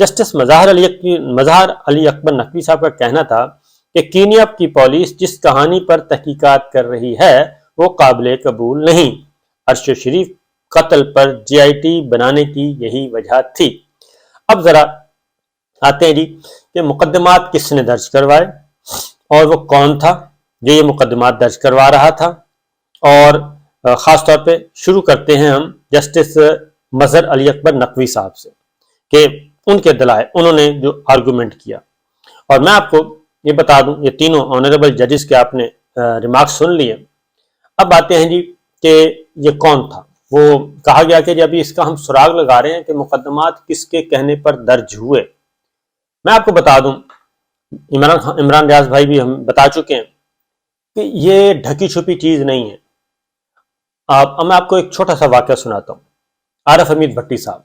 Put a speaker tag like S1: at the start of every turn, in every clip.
S1: Justice مظہر علی اکبر نقوی صاحب کا کہنا تھا کہ کینیا کی پولیس جس کہانی پر تحقیقات کر رہی ہے وہ قابل قبول نہیں۔ ارشد شریف قتل پر GIT بنانے کی یہی وجہ تھی۔ اب ذرا آتے ہیں جی کہ مقدمات کس نے درج کروائے اور وہ کون تھا جو یہ مقدمات درج کروا رہا تھا، اور خاص طور پہ شروع کرتے ہیں ہم جسٹس مظہر علی اکبر نقوی صاحب سے کہ ان کے دلائل، انہوں نے جو آرگومنٹ کیا۔ اور میں آپ کو یہ بتا دوں، یہ تینوں آنریبل ججز کے آپ نے ریمارکس سن لیے۔ اب آتے ہیں جی کہ یہ کون تھا۔ وہ کہا گیا کہ جی ابھی اس کا ہم سراغ لگا رہے ہیں کہ مقدمات کس کے کہنے پر درج ہوئے۔ میں آپ کو بتا دوں، عمران ریاض بھائی بھی ہم بتا چکے ہیں کہ یہ ڈھکی چھپی چیز نہیں ہے۔ اب میں آپ کو ایک چھوٹا سا واقعہ سناتا ہوں۔ عارف حمید بھٹی صاحب،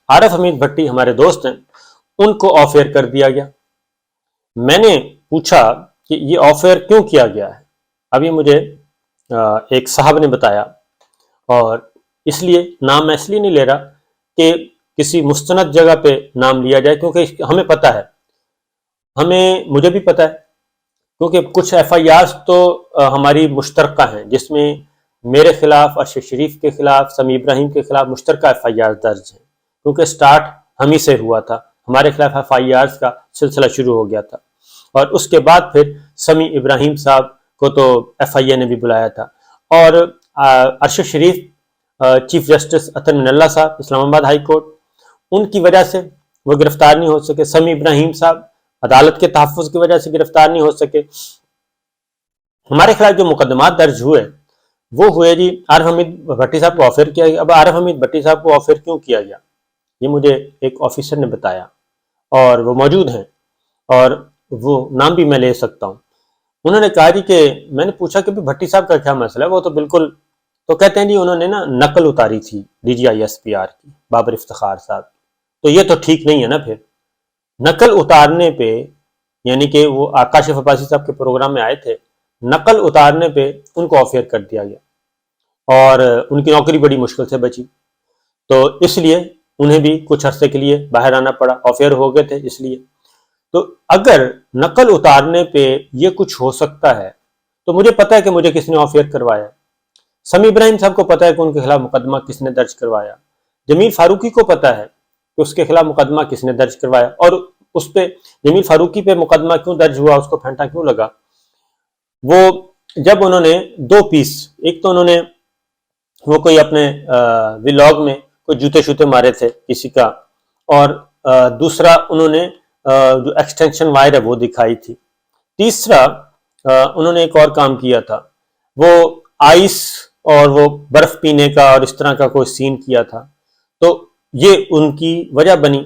S1: عارف حمید بھٹی ہمارے دوست ہیں، ان کو آف ایئر کر دیا گیا۔ میں نے پوچھا کہ یہ آف ایئر کیوں کیا گیا ہے؟ ابھی مجھے ایک صاحب نے بتایا، اور اس لیے نام میں اس لیے نہیں لے رہا کہ کسی مستند جگہ پہ نام لیا جائے، کیونکہ ہمیں پتہ ہے، مجھے بھی پتہ ہے، کیونکہ کچھ FIRs تو ہماری مشترکہ ہیں جس میں میرے خلاف، ارشد شریف کے خلاف، سمیع ابراہیم کے خلاف مشترکہ FIRs درج ہیں، کیونکہ سٹارٹ ہم ہی سے ہوا تھا، ہمارے خلاف FIRs کا سلسلہ شروع ہو گیا تھا، اور اس کے بعد پھر سمیع ابراہیم صاحب کو تو FIA نے بھی بلایا تھا، اور ارشد شریف چیف جسٹس اطہر من اللہ صاحب اسلام آباد ہائی کورٹ، ان کی وجہ سے وہ گرفتار نہیں ہو سکے، سمیع ابراہیم صاحب عدالت کے تحفظ کی وجہ سے گرفتار نہیں ہو سکے۔ ہمارے خلاف جو مقدمات درج ہوئے وہ ہوئے جی عارف حمید بھٹی صاحب کو آفر کیا گیا۔ اب عارف حمید بھٹی صاحب کو آفر کیوں کیا گیا یہ مجھے ایک آفیسر نے بتایا، اور وہ موجود ہیں اور وہ نام بھی میں لے سکتا ہوں۔ انہوں نے کہا جی کہ میں نے پوچھا کہ بھٹی صاحب کا کیا مسئلہ ہے، وہ تو بالکل، تو کہتے ہیں جی انہوں نے نا نقل اتاری تھی DGI SPR کی، بابر افتخار صاحب، تو یہ تو ٹھیک نہیں ہے نا۔ پھر نقل اتارنے پہ، یعنی کہ وہ کاشف عباسی صاحب کے پروگرام میں آئے تھے، نقل اتارنے پہ ان کو آف ایئر کر دیا گیا، اور ان کی نوکری بڑی مشکل سے بچی، تو اس لیے انہیں بھی کچھ عرصے کے لیے باہر آنا پڑا، آف ایئر ہو گئے تھے اس لیے۔ تو اگر نقل اتارنے پہ یہ کچھ ہو سکتا ہے تو مجھے پتا ہے کہ مجھے کس نے آف ایئر کروایا، سمیع ابراہیم صاحب کو پتا ہے کہ ان کے خلاف مقدمہ کس نے درج کروایا، جمیل فاروقی کو پتا ہے کہ اس کے خلاف مقدمہ کس نے درج کروایا، اور اس پہ جمیل فاروقی پہ مقدمہ کیوں درج ہوا، اس کو پھینٹا کیوں لگا۔ وہ جب انہوں نے دو پیس، ایک تو انہوں نے وہ کوئی اپنے ولاگ میں کوئی جوتے شوتے مارے تھے کسی کا، اور دوسرا انہوں نے جو ایکسٹینشن وائر ہے وہ دکھائی تھی، تیسرا انہوں نے ایک اور کام کیا تھا، وہ آئس اور وہ برف پینے کا اور اس طرح کا کوئی سین کیا تھا۔ تو یہ ان کی وجہ بنی۔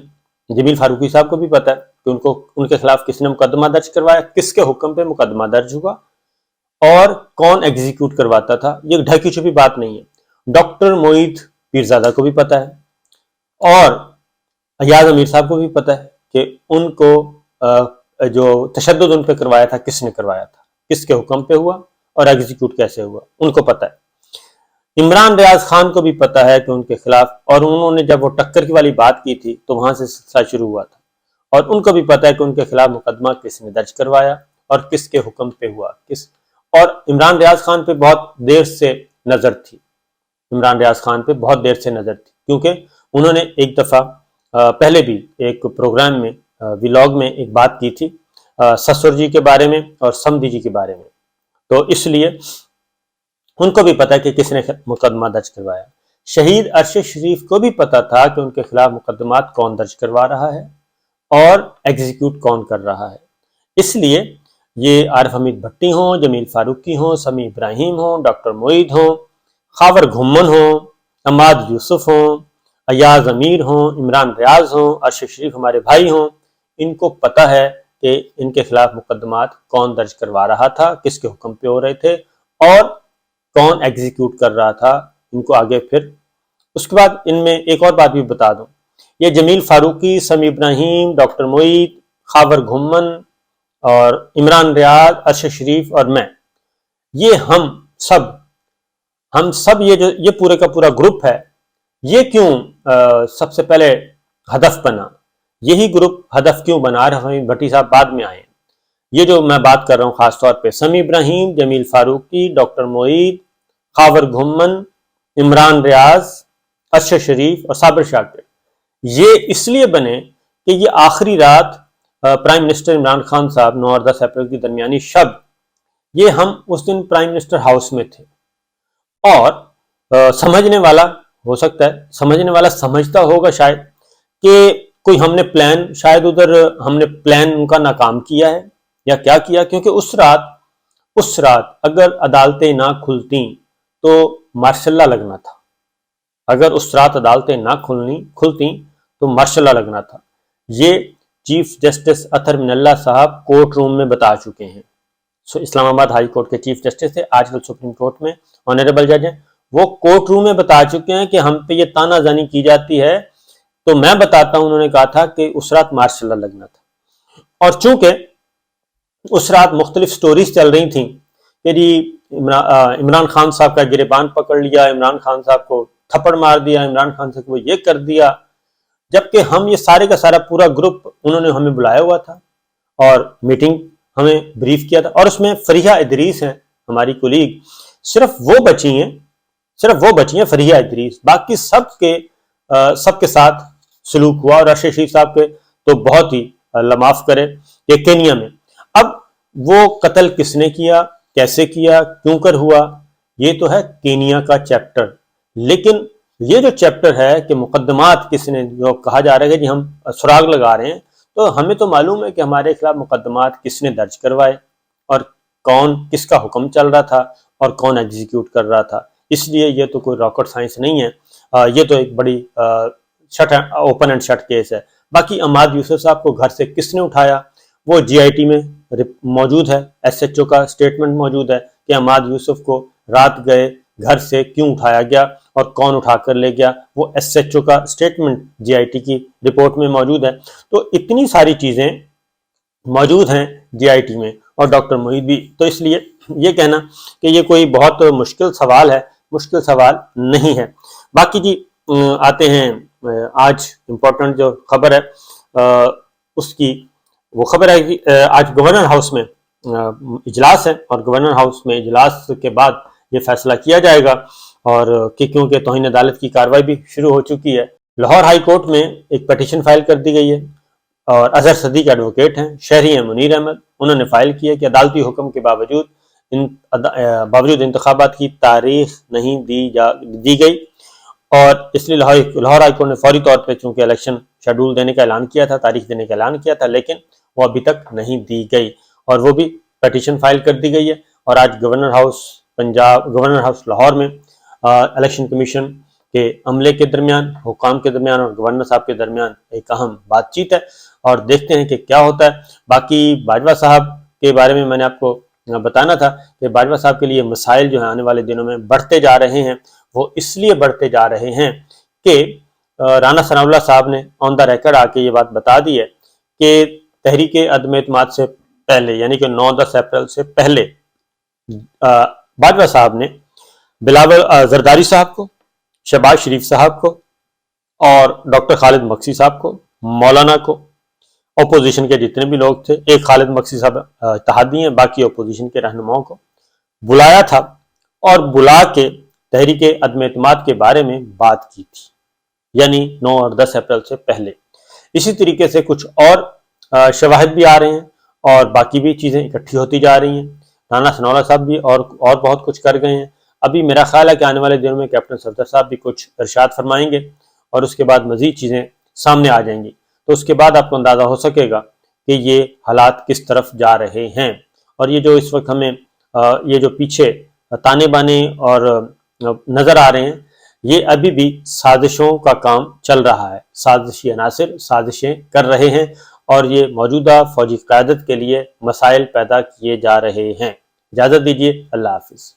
S1: جمیل فاروقی صاحب کو بھی پتا ہے کہ ان کے خلاف کس نے مقدمہ درج کروایا، کس کے حکم پہ مقدمہ درج ہوا، اور کون ایگزیکیوٹ کرواتا تھا۔ یہ ڈھکی چھپی بات نہیں ہے۔ ڈاکٹر معید پیرزادہ کو بھی پتا ہے، اور ایاز امیر صاحب کو بھی پتا ہے کہ ان کو جو تشدد ان پہ کروایا تھا کس نے کروایا تھا، کس کے حکم پہ ہوا، اور ایگزیکیوٹ کیسے ہوا، ان کو پتا ہے۔ عمران ریاض خان کو بھی پتا ہے کہ ان کے خلاف، اور انہوں نے جب وہ ٹکر کی والی بات کی تھی تو وہاں سے سلسلہ شروع ہوا تھا، اور ان کو بھی پتا ہے کہ ان کے خلاف مقدمہ کس نے درج کروایا اور کس کے حکم پہ ہوا، اور عمران ریاض خان پہ بہت دیر سے نظر تھی، عمران ریاض خان پہ بہت دیر سے نظر تھی، کیونکہ انہوں نے ایک دفعہ پہلے بھی ایک پروگرام میں ولاگ میں ایک بات کی تھی سسر جی کے بارے میں اور سمدھی جی کے بارے میں، تو اس لیے ان کو بھی پتا ہے کہ کس نے مقدمہ درج کروایا۔ شہید ارشد شریف کو بھی پتا تھا کہ ان کے خلاف مقدمات کون درج کروا رہا ہے اور ایگزیکیوٹ کون کر رہا ہے، اس لیے یہ عارف حمید بھٹی ہوں، جمیل فاروقی ہوں، سمیع ابراہیم ہوں، ڈاکٹر معید ہوں، خاور گھمن ہوں، عماد یوسف ہوں، ایاز امیر ہوں، عمران ریاض ہوں، ارشد شریف ہمارے بھائی ہوں، ان کو پتا ہے کہ ان کے خلاف مقدمات کون درج کروا رہا تھا، کس کے حکم پہ ہو رہے تھے، اور کون ایگزیکیوٹ کر رہا تھا ان کو آگے۔ پھر اس کے بعد ان میں ایک اور بات بھی بتا دوں، یہ جمیل فاروقی، سمیع ابراہیم، ڈاکٹر معید، خاور گھمن اور عمران ریاض، ارشد شریف اور میں، یہ ہم سب یہ پورے کا پورا گروپ ہے، یہ کیوں سب سے پہلے ہدف بنا؟ یہی گروپ ہدف کیوں بنا رہے ہیں؟ بھٹی صاحب بعد میں آئے. یہ جو میں بات کر رہا ہوں خاص طور پہ سمیع ابراہیم، جمیل فاروقی، ڈاکٹر معید، خاور گھمن، عمران ریاض، ارشد شریف اور صابر شاکر، یہ اس لیے بنے کہ یہ آخری رات پرائم منسٹر عمران خان صاحب 9 اور 10 اپریل کی درمیانی شب، یہ ہم اس دن پرائم منسٹر ہاؤس میں تھے، اور سمجھنے والا ہو سکتا ہے، سمجھنے والا سمجھتا ہوگا شاید کہ کوئی ہم نے پلان، شاید ادھر ہم نے پلان ان کا ناکام کیا ہے یا کیا کیا، کیونکہ اس رات اگر عدالتیں نہ کھلتی تو مارشاء اللہ لگنا تھا. اگر اس رات عدالتیں نہ کھلتی تو مارشاء اللہ لگنا تھا. یہ چیف جسٹس اطہر من اللہ صاحب کورٹ روم میں بتا چکے ہیں. اسلام آباد ہائی کورٹ کے چیف جسٹس تھے، آج کل سپریم کورٹ میں آنریبل جج ہیں. وہ کورٹ روم میں بتا چکے ہیں کہ ہم پہ یہ تانا زنی کی جاتی ہے، تو میں بتاتا ہوں، انہوں نے کہا تھا کہ اس رات مارشاء اللہ لگنا تھا. اور چونکہ اس رات مختلف سٹوریز چل رہی تھیں کہ جی عمران خان صاحب کا گریبان پکڑ لیا، عمران خان صاحب کو تھپڑ مار دیا، عمران خان صاحب کو یہ کر دیا، جبکہ ہم یہ سارے کا سارا پورا گروپ انہوں نے ہمیں بلایا ہوا تھا اور میٹنگ ہمیں بریف کیا تھا. اور اس میں فریحہ ادریس ہیں ہماری کولیگ، صرف وہ بچی ہیں فریحہ ادریس، باقی سب کے ساتھ سلوک ہوا. اور ارشد شریف صاحب کے تو بہت ہی اللہ معاف کرے کہ کینیا میں. اب وہ قتل کس نے کیا، کیسے کیا، کیوں کر ہوا، یہ تو ہے کینیا کا چیپٹر. لیکن یہ جو چیپٹر ہے کہ مقدمات کس نے، جو کہا جا رہا ہے کہ ہم سراغ لگا رہے ہیں، تو ہمیں تو معلوم ہے کہ ہمارے خلاف مقدمات کس نے درج کروائے اور کون، کس کا حکم چل رہا تھا اور کون ایگزیکیوٹ کر رہا تھا. اس لیے یہ تو کوئی راکٹ سائنس نہیں ہے، یہ تو ایک بڑی اوپن اینڈ شٹ کیس ہے. باقی عماد یوسف صاحب کو گھر سے کس نے اٹھایا، وہ جی آئی ٹی میں موجود ہے، ایس ایچ او کا سٹیٹمنٹ موجود ہے کہ عماد یوسف کو رات گئے گھر سے کیوں اٹھایا گیا اور کون اٹھا کر لے گیا، وہ ایس ایچ او کا سٹیٹمنٹ جی آئی ٹی کی رپورٹ میں موجود ہے. تو اتنی ساری چیزیں موجود ہیں جی آئی ٹی میں، اور ڈاکٹر معید بھی. تو اس لیے یہ کہنا کہ یہ کوئی بہت مشکل سوال ہے، مشکل سوال نہیں ہے. باقی جی آتے ہیں آج امپورٹنٹ جو خبر ہے اس کی، وہ خبر ہے کہ آج گورنر ہاؤس میں اجلاس ہے، اور گورنر ہاؤس میں اجلاس کے بعد یہ فیصلہ کیا جائے گا، اور کہ کیونکہ توہین عدالت کی کارروائی بھی شروع ہو چکی ہے. لاہور ہائی کورٹ میں ایک پٹیشن فائل کر دی گئی ہے، اور اظہر صدیق ایڈوکیٹ ہیں، شہری ہیں منیر احمد، انہوں نے فائل کیا کہ عدالتی حکم کے باوجود انتخابات کی تاریخ نہیں دی گئی، اور اس لیے لاہور ہائی کورٹ نے فوری طور پہ چونکہ الیکشن شیڈول دینے کا اعلان کیا تھا، تاریخ دینے کا اعلان کیا تھا، لیکن وہ ابھی تک نہیں دی گئی، اور وہ بھی پٹیشن فائل کر دی گئی ہے. اور آج گورنر ہاؤس لاہور میں الیکشن کمیشن کے عملے کے درمیان، حکام کے درمیان اور گورنر صاحب کے درمیان ایک اہم بات چیت ہے، اور دیکھتے ہیں کہ کیا ہوتا ہے. باقی باجوہ صاحب کے بارے میں نے آپ کو بتانا تھا کہ باجوہ صاحب کے لیے مسائل جو ہیں آنے والے دنوں میں بڑھتے جا رہے ہیں. وہ اس لیے بڑھتے جا رہے ہیں کہ رانا ثناء اللہ صاحب نے آن دا ریکارڈ آ کے یہ بات بتا دی ہے کہ تحریک عدم اعتماد سے پہلے، یعنی کہ 9-10 اپریل سے پہلے، باجوہ صاحب نے بلاول زرداری صاحب کو، شہباز شریف صاحب کو اور ڈاکٹر خالد مکسی صاحب کو، مولانا کو، اپوزیشن کے جتنے بھی لوگ تھے، ایک خالد مکسی صاحب اتحادی ہیں، باقی اپوزیشن کے رہنماؤں کو بلایا تھا، اور بلا کے تحریک عدم اعتماد کے بارے میں بات کی تھی، یعنی 9 اور 10 اپریل سے پہلے. اسی طریقے سے کچھ اور شواہد بھی آ رہے ہیں، اور باقی بھی چیزیں اکٹھی ہوتی جا رہی ہیں. رانا ثناء اللہ صاحب بھی اور بہت کچھ کر گئے ہیں. ابھی میرا خیال ہے کہ آنے والے دنوں میں کیپٹن صفدر صاحب بھی کچھ ارشاد فرمائیں گے، اور اس کے بعد مزید چیزیں سامنے آ جائیں گی. تو اس کے بعد آپ کو اندازہ ہو سکے گا کہ یہ حالات کس طرف جا رہے ہیں. اور یہ جو اس وقت ہمیں یہ جو پیچھے تانے بانے اور نظر آ رہے ہیں، یہ ابھی بھی سازشوں کا کام چل رہا ہے. سازشی عناصر سازشیں کر رہے ہیں، اور یہ موجودہ فوجی قیادت کے لیے مسائل پیدا کیے جا رہے ہیں. اجازت دیجیے، اللہ حافظ.